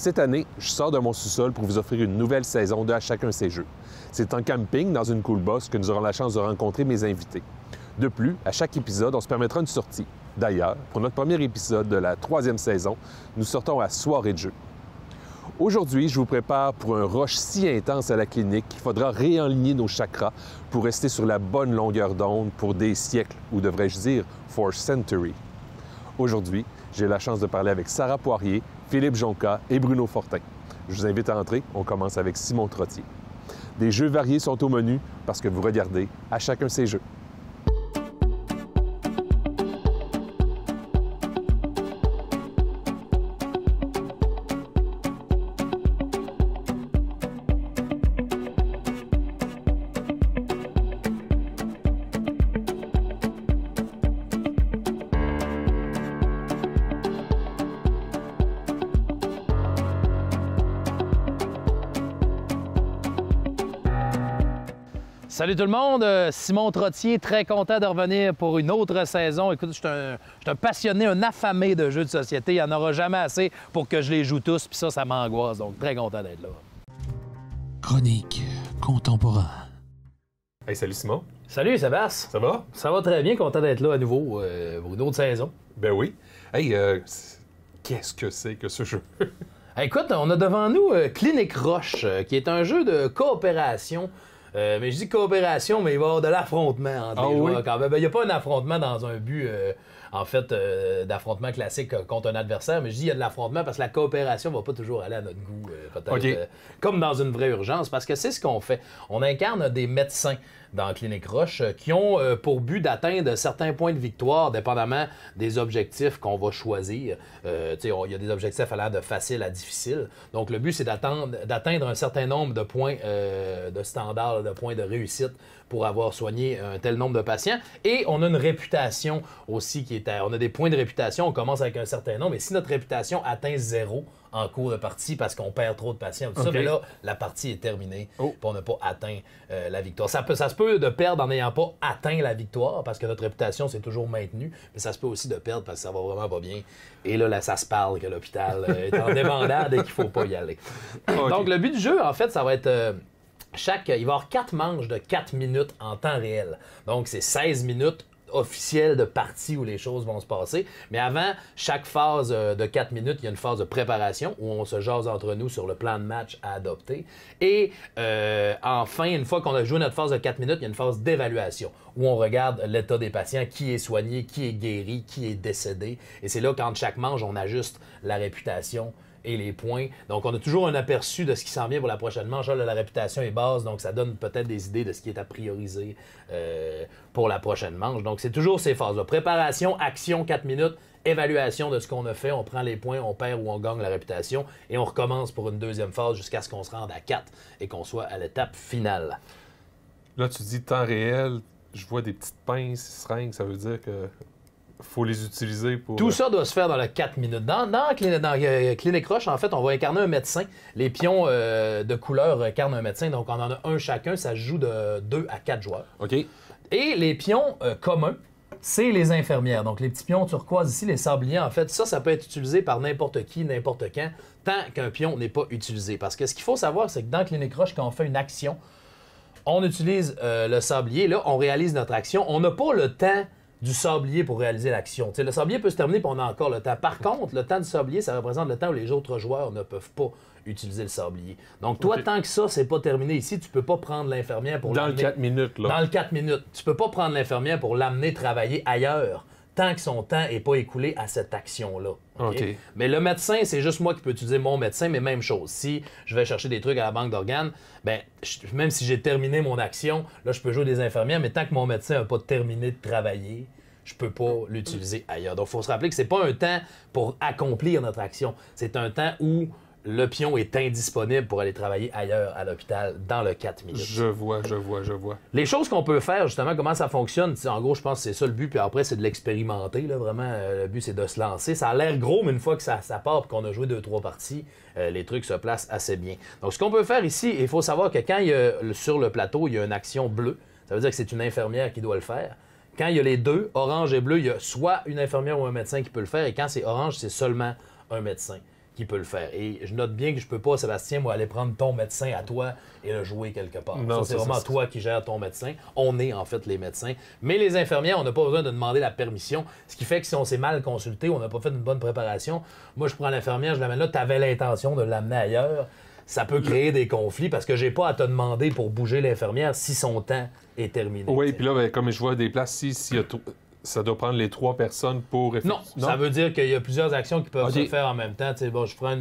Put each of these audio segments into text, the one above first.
Cette année, je sors de mon sous-sol pour vous offrir une nouvelle saison de À chacun ses jeux. C'est en camping, dans une cool box, que nous aurons la chance de rencontrer mes invités. De plus, à chaque épisode, on se permettra une sortie. D'ailleurs, pour notre premier épisode de la 3e saison, nous sortons à soirée de jeu. Aujourd'hui, je vous prépare pour un rush si intense à la clinique qu'il faudra réaligner nos chakras pour rester sur la bonne longueur d'onde pour des siècles, ou devrais-je dire, for centuries. Aujourd'hui, j'ai la chance de parler avec Sarah Poirier, Philippe Jonca et Bruno Fortin. Je vous invite à entrer, on commence avec Simon Trottier. Des jeux variés sont au menu parce que vous regardez À chacun ses jeux. Salut tout le monde, Simon Trottier, très content de revenir pour une autre saison. Écoute, je suis un passionné, un affamé de jeux de société. Il n'y en aura jamais assez pour que je les joue tous, puis ça m'angoisse, donc très content d'être là. Chronique contemporain. Hey, salut Simon. Salut Sébastien. Ça va? Ça va très bien, content d'être là à nouveau pour une autre saison. Ben oui. Hey, qu'est-ce que c'est que ce jeu? Écoute, on a devant nous Clinic Rush, qui est un jeu de coopération. Mais je dis coopération, mais il va y avoir de l'affrontement entre les joueurs quand même. Il n'y a pas un affrontement dans un but, d'affrontement classique contre un adversaire, mais je dis il y a de l'affrontement parce que la coopération ne va pas toujours aller à notre goût, peut-être, comme dans une vraie urgence, parce que c'est ce qu'on fait. On incarne des médecins dans Clinic Rush qui ont pour but d'atteindre certains points de victoire, dépendamment des objectifs qu'on va choisir. Il y a des objectifs allant de facile à difficile. Donc, le but, c'est d'atteindre un certain nombre de points de standard, de points de réussite pour avoir soigné un tel nombre de patients. Et on a une réputation aussi on a des points de réputation. On commence avec un certain nombre. Et si notre réputation atteint 0 en cours de partie parce qu'on perd trop de patients, tout ça, mais là, la partie est terminée. Puis on n'a pas atteint la victoire. Ça se peut de perdre en n'ayant pas atteint la victoire parce que notre réputation s'est toujours maintenue, mais ça se peut aussi de perdre parce que ça va vraiment pas bien. Et là ça se parle que l'hôpital est en débandade et qu'il faut pas y aller. Donc, le but du jeu, en fait, ça va être... il va y avoir 4 manches de 4 minutes en temps réel. Donc, c'est 16 minutes officielle de partie où les choses vont se passer. Mais avant chaque phase de 4 minutes, il y a une phase de préparation où on se jase entre nous sur le plan de match à adopter. Et enfin, une fois qu'on a joué notre phase de 4 minutes, il y a une phase d'évaluation où on regarde l'état des patients, qui est soigné, qui est guéri, qui est décédé. Et c'est là qu'entre chaque manche, on ajuste la réputation et les points. Donc, on a toujours un aperçu de ce qui s'en vient pour la prochaine manche. Là, la réputation est basse, donc ça donne peut-être des idées de ce qui est à prioriser pour la prochaine manche. Donc, c'est toujours ces phases-là. Préparation, action, 4 minutes, évaluation de ce qu'on a fait. On prend les points, on perd ou on gagne la réputation et on recommence pour une deuxième phase jusqu'à ce qu'on se rende à 4 et qu'on soit à l'étape finale. Là, tu dis temps réel, je vois des petites pinces, seringues, ça veut dire que... faut les utiliser pour... Tout ça doit se faire dans le 4 minutes. Dans Clinic Rush, en fait, on va incarner un médecin. Les pions de couleur incarnent un médecin, donc on en a un chacun. Ça se joue de 2 à 4 joueurs. OK. Et les pions communs, c'est les infirmières. Donc, les petits pions turquoise ici, les sabliers, en fait, ça peut être utilisé par n'importe qui, n'importe quand, tant qu'un pion n'est pas utilisé. Parce que ce qu'il faut savoir, c'est que dans Clinic Rush, quand on fait une action, on utilise le sablier. Là, on réalise notre action. On n'a pas le temps du sablier pour réaliser l'action. Le sablier peut se terminer, puis on a encore le temps. Par contre, le temps du sablier, ça représente le temps où les autres joueurs ne peuvent pas utiliser le sablier. Donc, toi, tant que ça, c'est pas terminé ici, tu peux pas prendre l'infirmière pour l'amener... Dans le 4 minutes, là. Dans le 4 minutes. Tu peux pas prendre l'infirmière pour l'amener travailler ailleurs tant que son temps n'est pas écoulé à cette action-là. Okay? Mais le médecin, c'est juste moi qui peux utiliser mon médecin, mais même chose. Si je vais chercher des trucs à la banque d'organes, même si j'ai terminé mon action, là, je peux jouer des infirmières, mais tant que mon médecin n'a pas terminé de travailler, je peux pas l'utiliser ailleurs. Donc, il faut se rappeler que c'est pas un temps pour accomplir notre action. C'est un temps où le pion est indisponible pour aller travailler ailleurs à l'hôpital dans le 4 minutes. Je vois. Les choses qu'on peut faire, justement, comment ça fonctionne, en gros, je pense que c'est ça le but, puis après, c'est de l'expérimenter, là, vraiment. Le but, c'est de se lancer. Ça a l'air gros, mais une fois que ça part et qu'on a joué 2-3 parties, les trucs se placent assez bien. Donc, ce qu'on peut faire ici, il faut savoir que quand il y a, sur le plateau, il y a une action bleue, ça veut dire que c'est une infirmière qui doit le faire. Quand il y a les deux, orange et bleu, il y a soit une infirmière ou un médecin qui peut le faire, et quand c'est orange, c'est seulement un médecin qui peut le faire. Et je note bien que je peux pas, Sébastien, moi, aller prendre ton médecin à toi et le jouer quelque part. Non, ça, c'est vraiment toi qui gères ton médecin. On est en fait les médecins. Mais les infirmières, on n'a pas besoin de demander la permission. Ce qui fait que si on s'est mal consulté, on n'a pas fait une bonne préparation, moi, je prends l'infirmière, je l'amène là, tu avais l'intention de l'amener ailleurs. Ça peut créer des conflits parce que j'ai pas à te demander pour bouger l'infirmière si son temps est terminé. Oui, puis là, ben, comme je vois des places, ça doit prendre les 3 personnes pour... Non, ça veut dire qu'il y a plusieurs actions qui peuvent se faire en même temps. Bon, je prends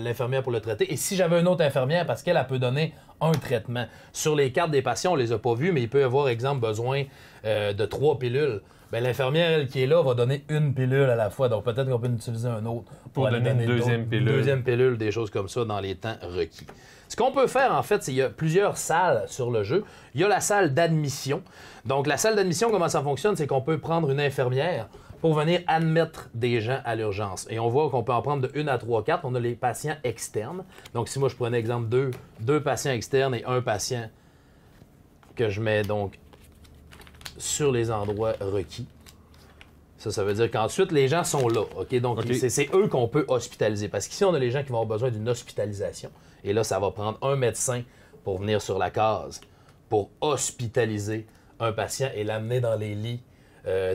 l'infirmière pour le traiter. Et si j'avais une autre infirmière, parce qu'elle peut donner un traitement. Sur les cartes des patients, on les a pas vues, mais il peut y avoir, exemple, besoin de 3 pilules. Bien, l'infirmière, elle, qui est là, va donner une pilule à la fois. Donc, peut-être qu'on peut en utiliser un autre pour donner une deuxième pilule. Une deuxième pilule, des choses comme ça dans les temps requis. Ce qu'on peut faire, en fait, c'est qu'il y a plusieurs salles sur le jeu. Il y a la salle d'admission. Donc, la salle d'admission, comment ça fonctionne? C'est qu'on peut prendre une infirmière pour venir admettre des gens à l'urgence. Et on voit qu'on peut en prendre de 1 à 3 cartes. On a les patients externes. Donc, si moi, je prenais, exemple, deux patients externes et un patient que je mets, donc, sur les endroits requis. Ça veut dire qu'ensuite, les gens sont là. OK? Donc, c'est eux qu'on peut hospitaliser. Parce qu'ici, on a les gens qui vont avoir besoin d'une hospitalisation. Et là, ça va prendre un médecin pour venir sur la case, pour hospitaliser un patient et l'amener dans les lits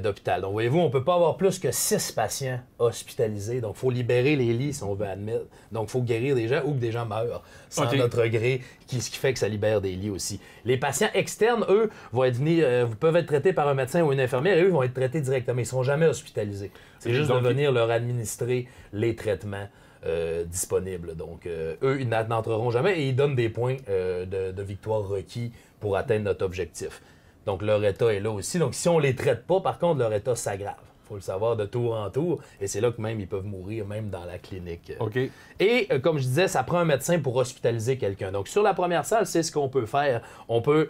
d'hôpital. Donc, voyez-vous, on ne peut pas avoir plus que 6 patients hospitalisés. Donc, il faut libérer les lits si on veut admettre. Donc, il faut guérir des gens ou que des gens meurent sans notre gré, ce qui fait que ça libère des lits aussi. Les patients externes, eux, peuvent être traités par un médecin ou une infirmière et eux vont être traités directement. Ils ne seront jamais hospitalisés. C'est juste de venir leur administrer les traitements disponibles. Donc, eux, ils n'entreront jamais et ils donnent des points de victoire requis pour atteindre notre objectif. Donc, leur état est là aussi. Donc, si on ne les traite pas, par contre, leur état s'aggrave. Il faut le savoir de tour en tour. Et c'est là que même ils peuvent mourir, même dans la clinique. OK. Et comme je disais, ça prend un médecin pour hospitaliser quelqu'un. Donc, sur la première salle, c'est ce qu'on peut faire. On peut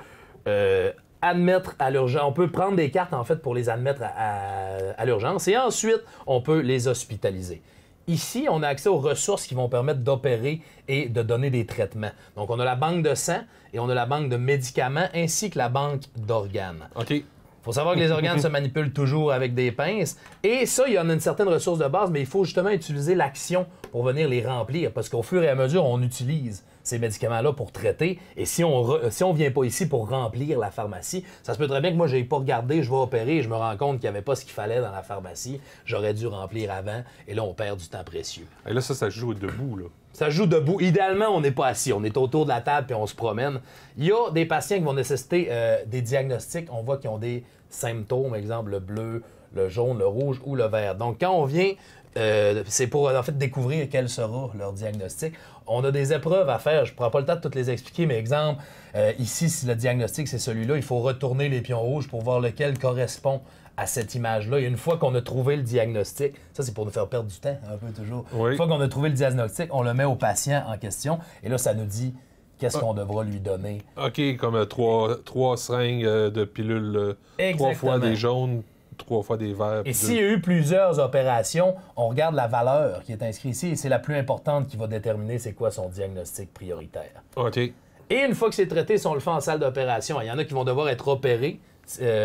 admettre à l'urgence. On peut prendre des cartes, en fait, pour les admettre à l'urgence. Et ensuite, on peut les hospitaliser. Ici, on a accès aux ressources qui vont permettre d'opérer et de donner des traitements. Donc, on a la banque de sang et on a la banque de médicaments ainsi que la banque d'organes. OK. Il faut savoir que les organes se manipulent toujours avec des pinces. Et ça, il y en a une certaine ressource de base, mais il faut justement utiliser l'action pour venir les remplir. Parce qu'au fur et à mesure, on utilise ces médicaments-là pour traiter. Et si on vient pas ici pour remplir la pharmacie, ça se peut très bien que moi, je n'ai pas regardé, je vais opérer et je me rends compte qu'il n'y avait pas ce qu'il fallait dans la pharmacie. J'aurais dû remplir avant. Et là, on perd du temps précieux. Et là, ça se joue debout, là. Ça joue debout. Idéalement, on n'est pas assis. On est autour de la table et on se promène. Il y a des patients qui vont nécessiter des diagnostics. On voit qu'ils ont des symptômes, exemple le bleu, le jaune, le rouge ou le vert. Donc, quand on vient, c'est pour en fait découvrir quel sera leur diagnostic. On a des épreuves à faire. Je ne prends pas le temps de toutes les expliquer, mais exemple, ici, si le diagnostic c'est celui-là, il faut retourner les pions rouges pour voir lequel correspond à cette image-là. Et une fois qu'on a trouvé le diagnostic, ça c'est pour nous faire perdre du temps, un peu toujours. Oui. Une fois qu'on a trouvé le diagnostic, on le met au patient en question et là, ça nous dit qu'est-ce qu'on devra lui donner. OK, comme 3 seringues de pilules, 3 fois des jaunes, 3 fois des verts. Et s'il y a eu plusieurs opérations, on regarde la valeur qui est inscrite ici et c'est la plus importante qui va déterminer c'est quoi son diagnostic prioritaire. OK. Et une fois que c'est traité, si on le fait en salle d'opération, il y en a qui vont devoir être opérés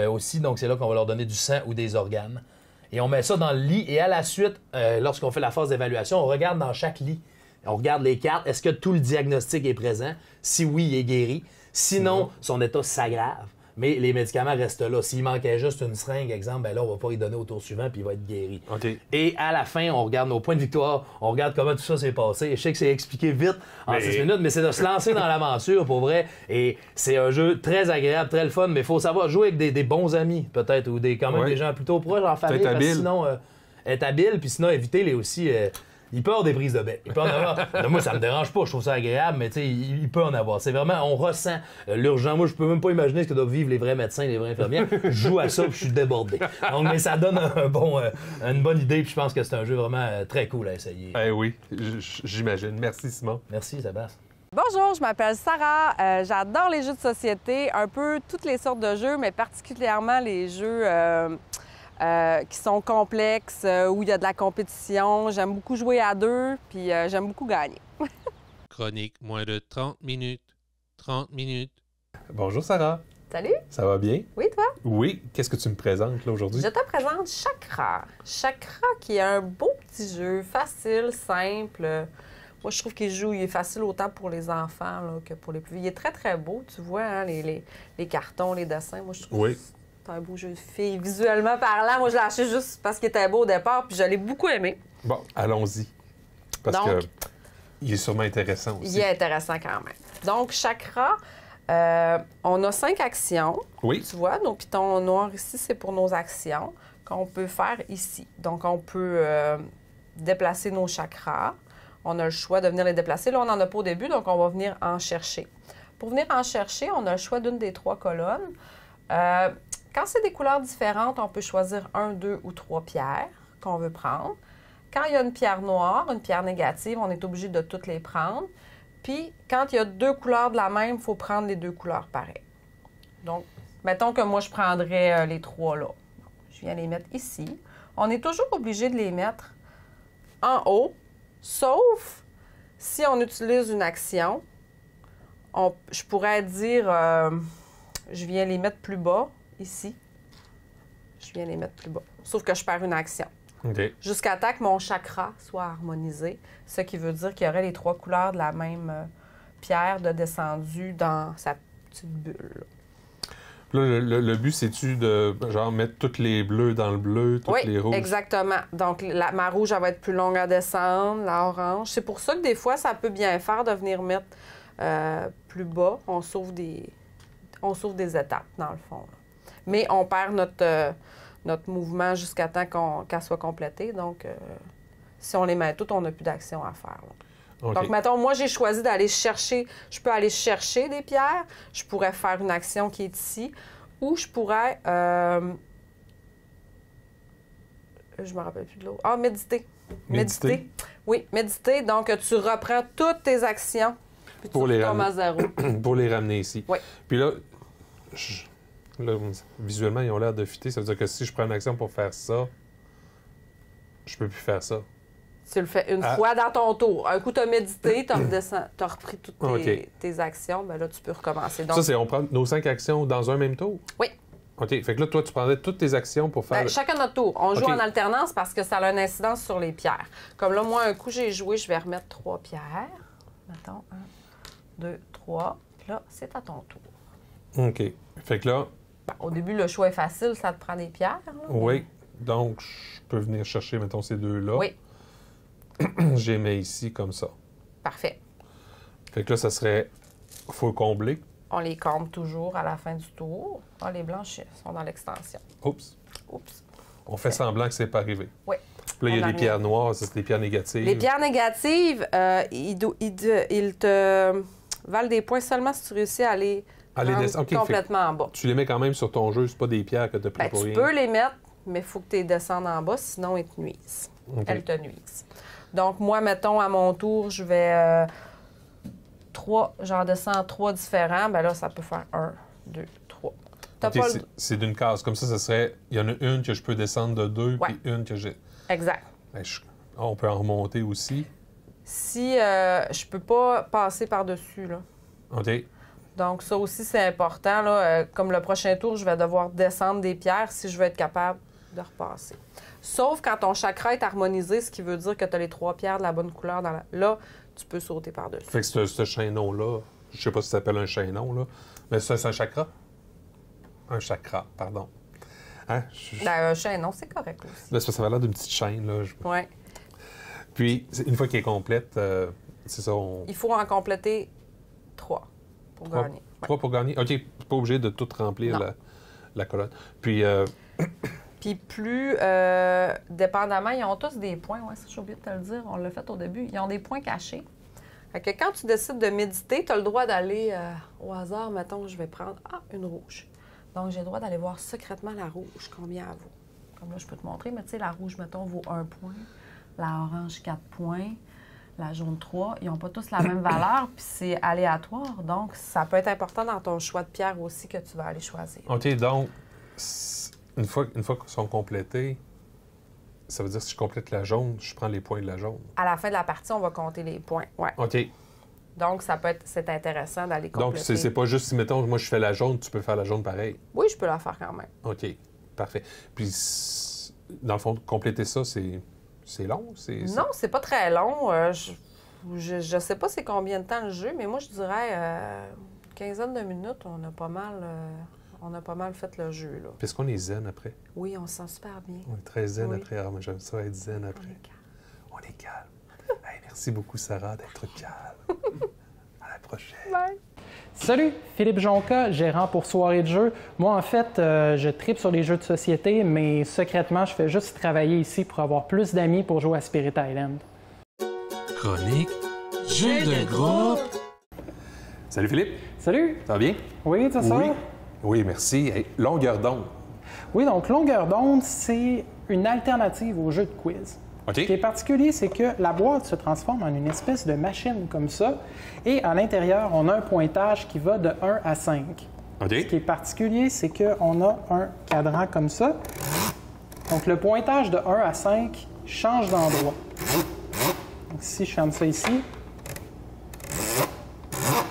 aussi, donc c'est là qu'on va leur donner du sang ou des organes. Et on met ça dans le lit et à la suite, lorsqu'on fait la phase d'évaluation, on regarde dans chaque lit. On regarde les cartes. Est-ce que tout le diagnostic est présent? Si oui, il est guéri. Sinon, son état s'aggrave. Mais les médicaments restent là. S'il manquait juste une seringue, exemple, ben là, on va pas y donner au tour suivant puis il va être guéri. OK. Et à la fin, on regarde nos points de victoire, on regarde comment tout ça s'est passé. Je sais que c'est expliqué vite en 6 minutes, mais c'est de se lancer dans l'aventure pour vrai. Et c'est un jeu très agréable, très le fun, mais il faut savoir jouer avec des bons amis, peut-être, ou quand même des gens plutôt proches en famille. Parce que sinon, être habile, puis sinon, éviter aussi. Il peut avoir des prises de bec. Il peut en avoir. Moi, ça me dérange pas. Je trouve ça agréable, mais tu sais, il peut en avoir. C'est vraiment, on ressent l'urgent. Moi, je peux même pas imaginer ce que doivent vivre les vrais médecins, les vraies infirmières. Je joue à ça, puis je suis débordé. Donc, mais ça donne une bonne idée, puis je pense que c'est un jeu vraiment très cool à essayer. Eh oui, j'imagine. Merci, Simon. Merci, Sébastien. Bonjour, je m'appelle Sarah. J'adore les jeux de société, un peu toutes les sortes de jeux, mais particulièrement les jeux qui sont complexes, où il y a de la compétition. J'aime beaucoup jouer à deux, puis j'aime beaucoup gagner. Chronique moins de 30 minutes. 30 minutes. Bonjour, Sarah. Salut! Ça va bien? Oui, toi? Oui. Qu'est-ce que tu me présentes là aujourd'hui? Je te présente Chakra. Chakra qui est un beau petit jeu facile, simple. Moi, je trouve qu'il est facile autant pour les enfants là, que pour les plus vieux. Il est très, très beau, tu vois, hein, les cartons, les dessins. Moi, je trouve que c'est un beau jeu de filles. Visuellement parlant, moi, je l'ai acheté juste parce qu'il était beau au départ, puis je l'ai beaucoup aimé. Bon, allons-y. Parce Donc, que il est sûrement intéressant aussi. Il est intéressant quand même. Donc, chakra, on a 5 actions. Oui. Tu vois, nos pitons noirs ici, c'est pour nos actions qu'on peut faire ici. Donc, on peut déplacer nos chakras. On a le choix de venir les déplacer. Là, on n'en a pas au début, donc on va venir en chercher. Pour venir en chercher, on a le choix d'une des 3 colonnes. Quand c'est des couleurs différentes, on peut choisir 1, 2 ou 3 pierres qu'on veut prendre. Quand il y a une pierre noire, une pierre négative, on est obligé de toutes les prendre. Puis, quand il y a 2 couleurs de la même, il faut prendre les 2 couleurs pareilles. Donc, mettons que moi, je prendrais les 3 là. Je viens les mettre ici. On est toujours obligé de les mettre en haut, sauf si on utilise une action. Je pourrais dire, je viens les mettre plus bas, ici. Je viens les mettre plus bas. Sauf que je perds une action. OK. Jusqu'à temps que mon chakra soit harmonisé, ce qui veut dire qu'il y aurait les 3 couleurs de la même pierre de descendu dans sa petite bulle. Là, le but, c'est-tu de genre mettre toutes les bleus dans le bleu, toutes les rouges? Oui, exactement. Donc, ma rouge, elle va être plus longue à descendre, la orange. C'est pour ça que des fois, ça peut bien faire de venir mettre plus bas. On sauve des étapes, dans le fond. Là. Mais on perd notre mouvement jusqu'à temps qu'elle soit complétée. Donc, si on les met toutes, on n'a plus d'action à faire. Là. Okay. Donc, mettons, moi, j'ai choisi d'aller chercher... Je peux aller chercher des pierres. Je pourrais faire une action qui est ici. Ou je pourrais... je me rappelle plus de l'autre. Ah, méditer. Méditer. Oui, méditer. Donc, tu reprends toutes tes actions. Puis pour tu les retombes à zéro. Pour les ramener ici. Oui. Puis là, visuellement, ils ont l'air de fitter. Ça veut dire que si je prends une action pour faire ça, je peux plus faire ça. Tu le fais une fois dans ton tour. Un coup, tu as médité, tu as repris toutes tes actions, bien là, tu peux recommencer. Donc, ça, c'est on prend nos 5 actions dans un même tour? Oui. OK. Fait que là, toi, tu prendrais toutes tes actions pour faire... chacun notre tour. On joue en alternance parce que ça a une incidence sur les pierres. Comme là, moi, un coup, j'ai joué, je vais remettre 3 pierres. Mettons, 1, 2, 3. Puis là, c'est à ton tour. OK. Fait que là... Au début, le choix est facile, ça te prend des pierres. Là, oui. Donc, je peux venir chercher, mettons, ces 2-là. Oui. Je les mets ici, comme ça. Parfait. Fait que là, ça serait... faut combler. On les comble toujours à la fin du tour. Ah, les blanches sont dans l'extension. Oups. Oups. On fait semblant que c'est pas arrivé. Oui. Puis là, il y a des pierres noires, ça, c'est des pierres négatives. Les pierres négatives, ils te valent des points seulement si tu réussis à les rendre complètement en bas. Tu les mets quand même sur ton jeu, c'est pas des pierres que tu as pris pour rien. Tu peux les mettre, mais il faut que tu les descendes en bas, sinon ils te nuisent. Okay. Elles te nuisent. Donc, moi, mettons, à mon tour, je vais... j'en descends 3 différents. Bien là, ça peut faire 1, 2, 3. C'est d'une case. Comme ça serait... Il y en a une que je peux descendre de 2, puis une que j'ai... Exact. Ben, on peut en remonter aussi. Si je peux pas passer par-dessus, là. OK. Donc, ça aussi, c'est important. Là. Comme le prochain tour, je vais devoir descendre des pierres si je veux être capable de repasser. Sauf quand ton chakra est harmonisé, ce qui veut dire que tu as les 3 pierres de la bonne couleur. Là, tu peux sauter par-dessus. Fait que ce chaînon-là, je sais pas si ça s'appelle un chaînon, là, mais c'est un chakra? Un chakra, pardon. Hein? Un chaînon, c'est correct aussi. Là, ça va l'air d'une petite chaîne, là. Oui. Puis, une fois qu'il est complète, c'est ça, Il faut en compléter 3 pour gagner. 3 pour gagner? OK, c'est pas obligé de tout remplir la colonne. Puis... Puis plus, dépendamment, ils ont tous des points. Oui, ça, j'ai oublié de te le dire. On l'a fait au début. Ils ont des points cachés. Fait que quand tu décides de méditer, tu as le droit d'aller au hasard. Mettons, je vais prendre une rouge. Donc, j'ai le droit d'aller voir secrètement la rouge, combien elle vaut. Comme là, je peux te montrer. Mais tu sais, la rouge, mettons, vaut 1 point. La orange, 4 points. La jaune, 3. Ils n'ont pas tous la même valeur, puis c'est aléatoire. Donc, ça peut être important dans ton choix de pierre aussi que tu vas aller choisir. OK, donc... Une fois qu'ils sont complétés, ça veut dire que si je complète la jaune, je prends les points de la jaune. À la fin de la partie, on va compter les points, oui. OK. Donc, c'est intéressant d'aller compléter. Donc, c'est pas juste si, mettons, moi, je fais la jaune, tu peux faire la jaune pareil? Oui, je peux la faire quand même. OK, parfait. Puis, dans le fond, compléter ça, C'est long? Non, c'est pas très long. Je sais pas c'est combien de temps le jeu, mais moi, je dirais une quinzaine de minutes, on a pas mal fait le jeu. Là. Est-ce qu'on est zen après? Oui, on se sent super bien. On est très zen Oui. après. Ah, moi, j'aime ça être zen après. On est calme. Hey, merci beaucoup, Sarah, d'être calme. À la prochaine. Bye. Salut, Philippe Jonca, gérant pour Soirée de jeu. Moi, en fait, je tripe sur les jeux de société, mais secrètement, je fais juste travailler ici pour avoir plus d'amis pour jouer à Spirit Island. Chronique Jeux de groupe. Salut, Philippe. Salut! Ça va bien? Oui, ça va? Oui, merci. Hey, longueur d'onde. Oui, donc longueur d'onde, c'est une alternative au jeu de quiz. OK. Ce qui est particulier, c'est que la boîte se transforme en une espèce de machine comme ça, et à l'intérieur, on a un pointage qui va de 1 à 5. OK. Ce qui est particulier, c'est qu'on a un cadran comme ça. Donc, le pointage de 1 à 5 change d'endroit. Donc, si je ferme ça ici,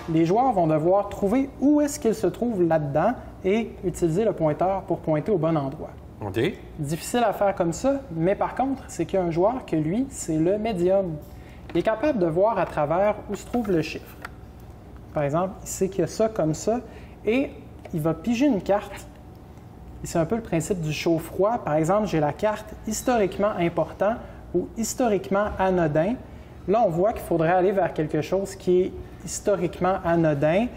les joueurs vont devoir trouver où est-ce qu'ils se trouvent là-dedans et utiliser le pointeur pour pointer au bon endroit. OK. Difficile à faire comme ça, mais par contre, c'est qu'il y a un joueur que lui, c'est le médium. Il est capable de voir à travers où se trouve le chiffre. Par exemple, il sait qu'il y a ça comme ça et il va piger une carte. Et c'est un peu le principe du chaud-froid. Par exemple, j'ai la carte historiquement important ou historiquement anodin. Là, on voit qu'il faudrait aller vers quelque chose qui est historiquement anodin,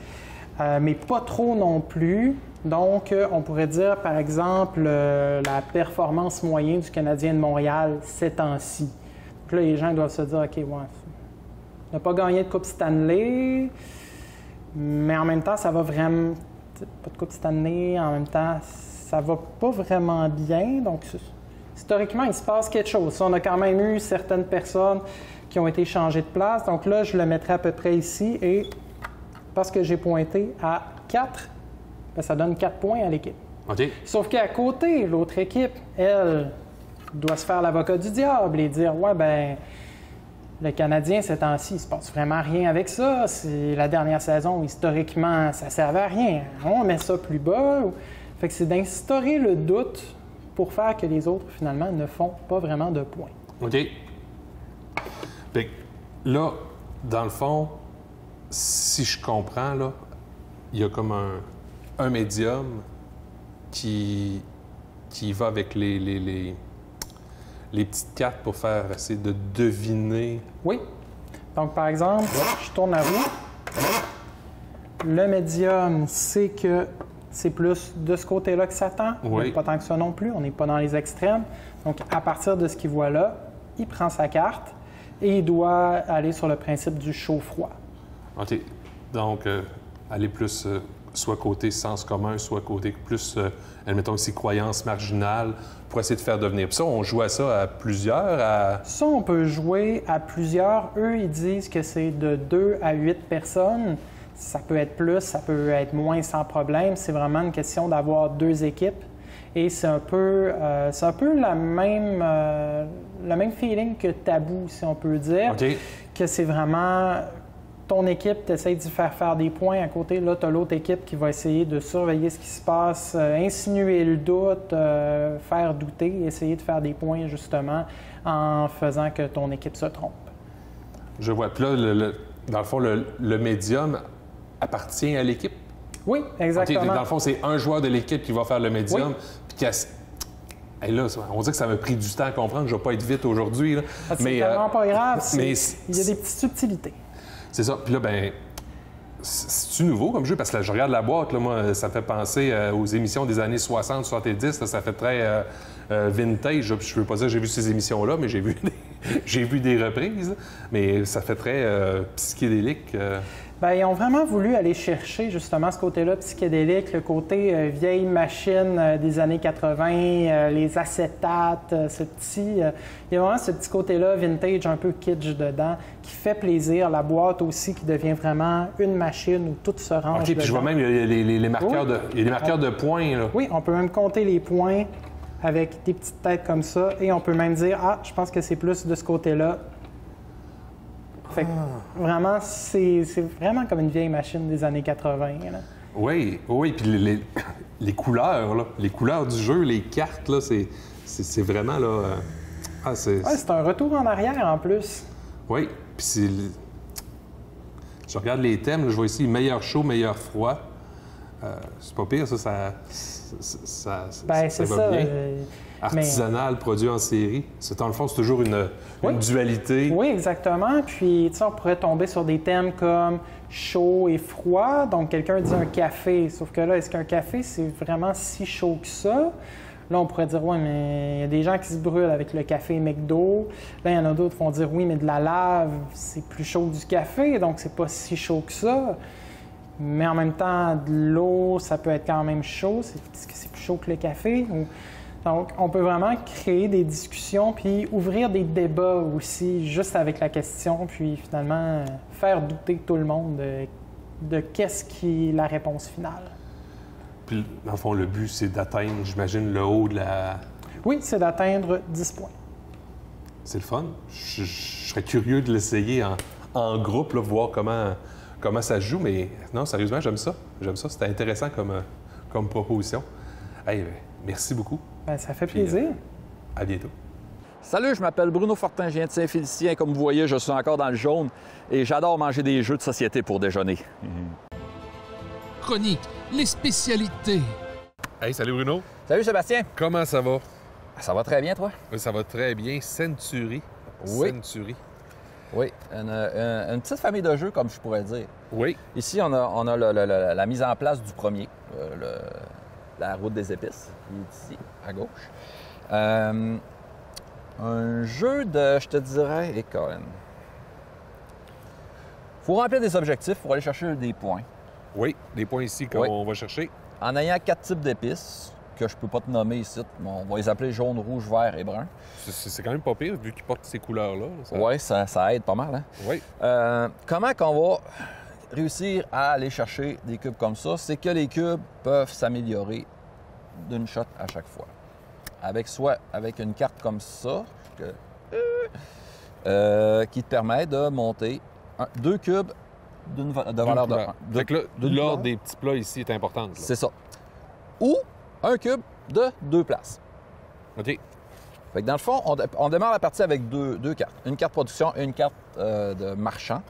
mais pas trop non plus. Donc, on pourrait dire, par exemple, la performance moyenne du Canadien de Montréal ces temps-ci. Donc là, les gens doivent se dire, OK, ouais, il n'a pas gagné de Coupe Stanley, mais en même temps, ça va vraiment... Pas de Coupe Stanley, en même temps, ça va pas vraiment bien. Donc, historiquement, il se passe quelque chose. On a quand même eu certaines personnes qui ont été changées de place. Donc là, je le mettrai à peu près ici et parce que j'ai pointé à 4, bien, ça donne 4 points à l'équipe. OK. Sauf qu'à côté, l'autre équipe, elle, doit se faire l'avocat du diable et dire « Ouais, ben le Canadien, ces temps-ci, il se passe vraiment rien avec ça. C'est la dernière saison, historiquement, ça servait à rien. On met ça plus bas. » Fait que c'est d'instaurer le doute pour faire que les autres, finalement, ne font pas vraiment de points. OK. Fait que là, dans le fond, si je comprends, là, il y a comme un médium qui va avec les petites cartes pour essayer de deviner. Oui. Donc, par exemple, je tourne la roue. Le médium sait que c'est plus de ce côté-là que ça tend. Oui. Pas tant que ça non plus. On n'est pas dans les extrêmes. Donc, à partir de ce qu'il voit là, il prend sa carte et il doit aller sur le principe du chaud-froid. OK. Donc, aller plus soit côté sens commun, soit côté plus, admettons ici, croyance marginale, pour essayer de faire devenir. Puis ça, on joue à ça à plusieurs, Ça, on peut jouer à plusieurs. Eux, ils disent que c'est de 2 à 8 personnes. Ça peut être plus, ça peut être moins sans problème. C'est vraiment une question d'avoir 2 équipes. Et c'est un peu le même feeling que Tabou, si on peut dire. OK. Que c'est vraiment ton équipe, tu essaies d'y faire des points à côté. Là, tu as l'autre équipe qui va essayer de surveiller ce qui se passe, insinuer le doute, faire douter, essayer de faire des points, justement, en faisant que ton équipe se trompe. Je vois. Puis là, dans le fond, le médium appartient à l'équipe. Oui, exactement. OK. Dans le fond, c'est un joueur de l'équipe qui va faire le médium. Oui. Puis hey, là, on dirait que ça m'a pris du temps à comprendre. Je ne vais pas être vite aujourd'hui. Là. Ah, c'est vraiment pas grave. Il y a des petites subtilités. C'est ça. Puis là, ben, c'est-tu nouveau comme jeu? Parce que là, je regarde la boîte, là, moi, ça me fait penser aux émissions des années 60, 70. Là, ça fait très vintage. Je ne veux pas dire que j'ai vu ces émissions-là, mais j'ai vu des reprises. Mais ça fait très psychédélique. Bien, ils ont vraiment voulu aller chercher justement ce côté-là psychédélique, le côté vieille machine des années 80, les acétates, il y a vraiment ce petit côté-là vintage, un peu kitsch dedans, qui fait plaisir. La boîte aussi qui devient vraiment une machine où tout se range. OK, puis je vois même les marqueurs, il y a des marqueurs de points. Là. Oui, on peut même compter les points avec des petites têtes comme ça et on peut même dire « Ah, je pense que c'est plus de ce côté-là ». Fait que, vraiment, c'est vraiment comme une vieille machine des années 80. Là. Oui, puis les couleurs, là, les couleurs du jeu, les cartes, là, c'est vraiment, là, Ah, c'est... Ouais, c'est un retour en arrière en plus. Oui, puis c'est... Je regarde les thèmes, là, je vois ici meilleur chaud, meilleur froid. C'est pas pire, ça Ben, ça c'est va ça. bien. Mais- Artisanal, produit en série. C'est, dans le fond, c'est toujours une Oui. dualité. Oui, exactement. Puis, tu sais, on pourrait tomber sur des thèmes comme chaud et froid. Donc, quelqu'un dit un café. Sauf que là, est-ce qu'un café, c'est vraiment si chaud que ça? Là, on pourrait dire, oui, mais il y a des gens qui se brûlent avec le café McDo. Là, il y en a d'autres qui vont dire, oui, mais de la lave, c'est plus chaud que du café, donc c'est pas si chaud que ça. Mais en même temps, de l'eau, ça peut être quand même chaud. Est-ce que c'est plus chaud que le café? Donc, on peut vraiment créer des discussions puis ouvrir des débats aussi, juste avec la question, puis finalement faire douter tout le monde de qu'est-ce qui est la réponse finale. Puis, dans le fond, le but, c'est d'atteindre, j'imagine, le haut de la... Oui, c'est d'atteindre 10 points. C'est le fun. Je serais curieux de l'essayer en groupe, là, voir comment ça se joue, mais non, sérieusement, j'aime ça. J'aime ça. C'était intéressant comme proposition. Hey, merci beaucoup. Bien, ça fait Puis, plaisir. À bientôt. Salut, je m'appelle Bruno Fortin, je viens de Saint-Félicien. Comme vous voyez, je suis encore dans le jaune et j'adore manger des jeux de société pour déjeuner. Chronique, les spécialités. Hey, salut Bruno. Salut Sébastien. Comment ça va? Ça va très bien, toi? Ça va très bien. Century. Oui. Century. Oui, une petite famille de jeux, comme je pourrais dire. Oui. Ici, on a la mise en place du premier, la route des épices, qui est ici, à gauche. Un jeu de, je te dirais, Colin. Il faut remplir des objectifs pour aller chercher des points. Oui, des points ici qu'on Oui. va chercher. En ayant 4 types d'épices, que je peux pas te nommer ici, mais on va les appeler jaune, rouge, vert et brun. C'est quand même pas pire, vu qu'ils portent ces couleurs-là. Oui, ça aide pas mal. Hein? Oui. Comment qu'on va réussir à aller chercher des cubes comme ça? C'est que les cubes peuvent s'améliorer d'une shot à chaque fois. Soit avec une carte comme ça, qui te permet de monter 2 cubes de valeur de 1. Fait que là, l'ordre des petits plats ici est importante. là. C'est ça. Ou un cube de 2 places. OK. Fait que dans le fond, on démarre la partie avec deux cartes. Une carte production et une carte de marchand.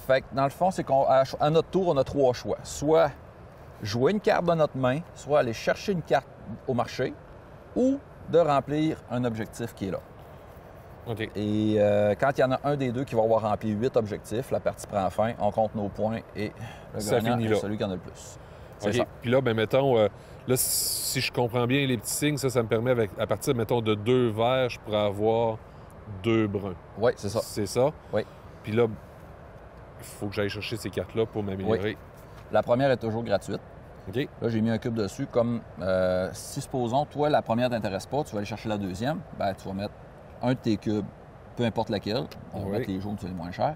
Fait que dans le fond, c'est qu'à notre tour, on a 3 choix. Soit jouer une carte de notre main, soit aller chercher une carte au marché, ou de remplir un objectif qui est là. OK. Et quand il y en a un des deux qui va avoir rempli 8 objectifs, la partie prend fin, on compte nos points et le Ça gagnant finit est là. celui qui en a le plus. C'est OK. ça. Puis là, ben mettons, là, si je comprends bien les petits signes, ça me permet, à partir, mettons, de 2 verts, je pourrais avoir 2 bruns. Oui, c'est ça. C'est ça? Oui. Puis là, il faut que j'aille chercher ces cartes-là pour m'améliorer. La première est toujours gratuite. OK? Là, j'ai mis un cube dessus. Comme si, supposons, toi, la première t'intéresse pas, tu vas aller chercher la deuxième, ben tu vas mettre un de tes cubes, peu importe laquelle, on va Oui. mettre les jaunes, c'est les moins chers.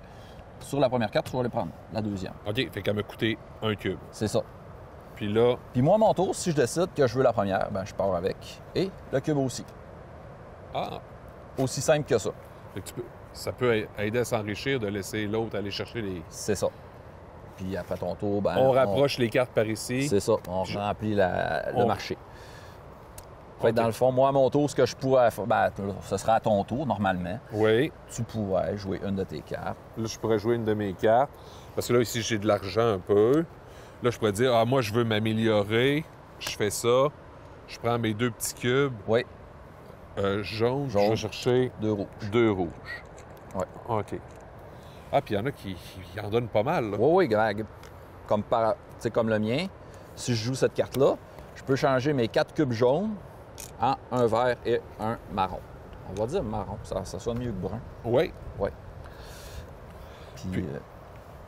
Sur la première carte, tu vas aller prendre la deuxième. OK. Fait qu'elle m'a coûté 1 cube. C'est ça. Puis là, Puis moi, à mon tour, si je décide que je veux la première, ben je pars avec. Et le cube aussi. ah, Aussi simple que ça. fait que ça peut aider à s'enrichir de laisser l'autre aller chercher les... C'est ça. Puis après ton tour, ben on rapproche les cartes par ici. C'est ça, on remplit le on- marché. Fait que OK. dans le fond, moi, à mon tour, ce que je pourrais faire, ben, ce sera à ton tour, normalement. Oui. Tu pourrais jouer une de tes cartes. Là, je pourrais jouer une de mes cartes. Parce que là, ici, j'ai de l'argent un peu. Là, je pourrais dire, moi, je veux m'améliorer. Je fais ça. Je prends mes 2 petits cubes Oui, jaunes. Je Jaune. vais chercher 2 rouges. 2 rouges. Ouais. OK. Ah, puis il y en a qui en donnent pas mal, là. Oui, oui, Greg. Comme le mien, si je joue cette carte-là, je peux changer mes 4 cubes jaunes en un vert et un marron. On va dire marron, ça sonne mieux que brun. Oui. Puis,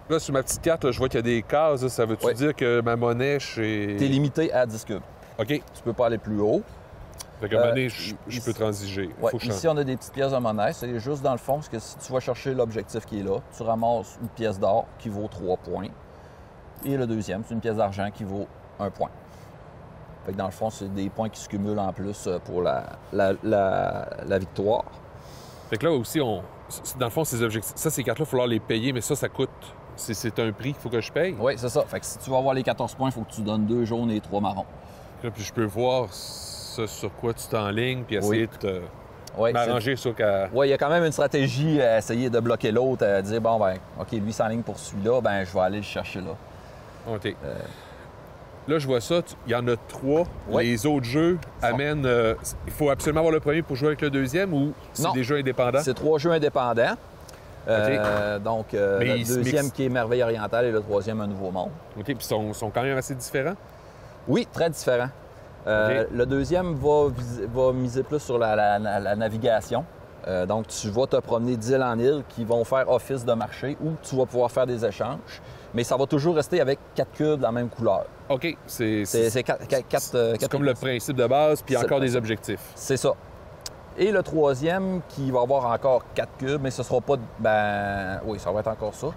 Là, sur ma petite carte, là, je vois qu'il y a des cases. Là. Ça veut-tu Oui. dire que ma monnaie, chez... t'es limité à 10 cubes. OK. Tu peux pas aller plus haut. Fait qu'à un moment donné, ici- je peux transiger. Ouais, Faut que je ici, on a des petites pièces de monnaie. C'est juste dans le fond, parce que si tu vas chercher l'objectif qui est là, tu ramasses une pièce d'or qui vaut 3 points. Et le deuxième, c'est une pièce d'argent qui vaut 1 point. Fait que dans le fond, c'est des points qui se cumulent en plus pour la victoire. Fait que là aussi, dans le fond, ces objectifs, ces cartes-là, il va falloir les payer, mais ça coûte. C'est un prix qu'il faut que je paye. Oui, c'est ça. Fait que si tu vas avoir les 14 points, il faut que tu donnes 2 jaunes et 3 marrons. Là, puis je peux voir ça sur quoi tu t'enlignes, puis essayer de Ouais, m'arranger sur qu'à... Oui, il y a quand même une stratégie à essayer de bloquer l'autre, à dire, bon, ben, OK, lui s'enligne pour celui-là, ben, je vais aller le chercher là. OK. Là, je vois ça, il y en a 3. Ouais. Les autres jeux amènent... il faut absolument avoir le premier pour jouer avec le deuxième ou c'est Non. des jeux indépendants? C'est 3 jeux indépendants. Donc, Mais le ils se deuxième mixent. qui est Merveille orientale et le troisième Un nouveau monde. OK, puis ils sont quand même assez différents? Oui, très différent. OK. Le deuxième va miser plus sur la navigation. Donc, tu vas te promener d'île en île qui vont faire office de marché ou tu vas pouvoir faire des échanges. Mais ça va toujours rester avec 4 cubes de la même couleur. OK, c'est 4 comme le principe de base, puis C'est encore le des principe. objectifs. C'est ça. Et le troisième qui va avoir encore 4 cubes, mais ce sera pas... Ben oui, ça va être encore ça.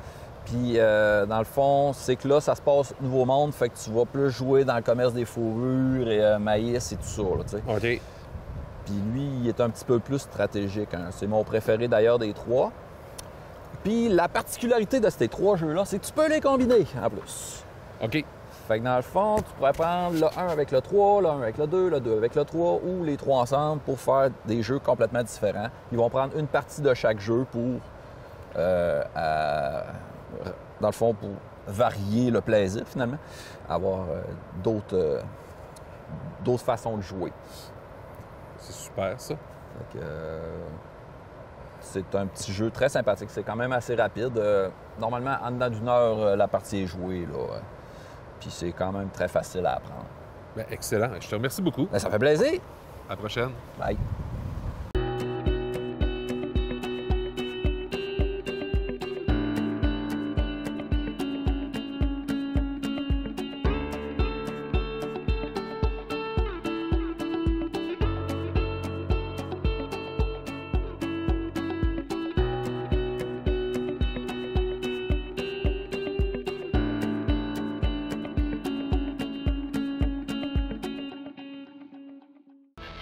Puis, dans le fond, c'est que là, ça se passe Nouveau Monde, fait que tu vas plus jouer dans le commerce des fourrures et maïs et tout ça, là, tu sais. OK. Puis lui, il est un petit peu plus stratégique. Hein. C'est mon préféré d'ailleurs des 3. Puis la particularité de ces 3 jeux-là, c'est que tu peux les combiner en plus. OK. Fait que dans le fond, tu pourrais prendre le 1 avec le 3, le 1 avec le 2 avec le 3 ou les 3 ensemble pour faire des jeux complètement différents. Ils vont prendre une partie de chaque jeu pour, dans le fond, pour varier le plaisir finalement, avoir d'autres façons de jouer. C'est super, ça. Fait que, c'est un petit jeu très sympathique. C'est quand même assez rapide. Normalement, en dedans d'une heure, la partie est jouée. Là. Puis c'est quand même très facile à apprendre. Ben, excellent. Je te remercie beaucoup. Ben, ça fait plaisir. À la prochaine. Bye.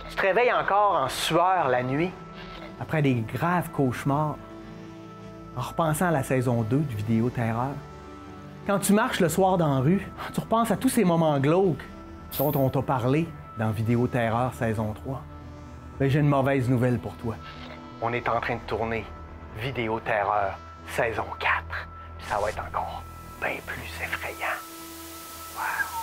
Tu te réveilles encore en sueur la nuit, après des graves cauchemars, en repensant à la saison 2 du Vidéo Terreur. Quand tu marches le soir dans la rue, tu repenses à tous ces moments glauques dont on t'a parlé dans Vidéo Terreur saison 3. Ben, j'ai une mauvaise nouvelle pour toi. On est en train de tourner Vidéo Terreur saison 4. Puis ça va être encore bien plus effrayant. Wow.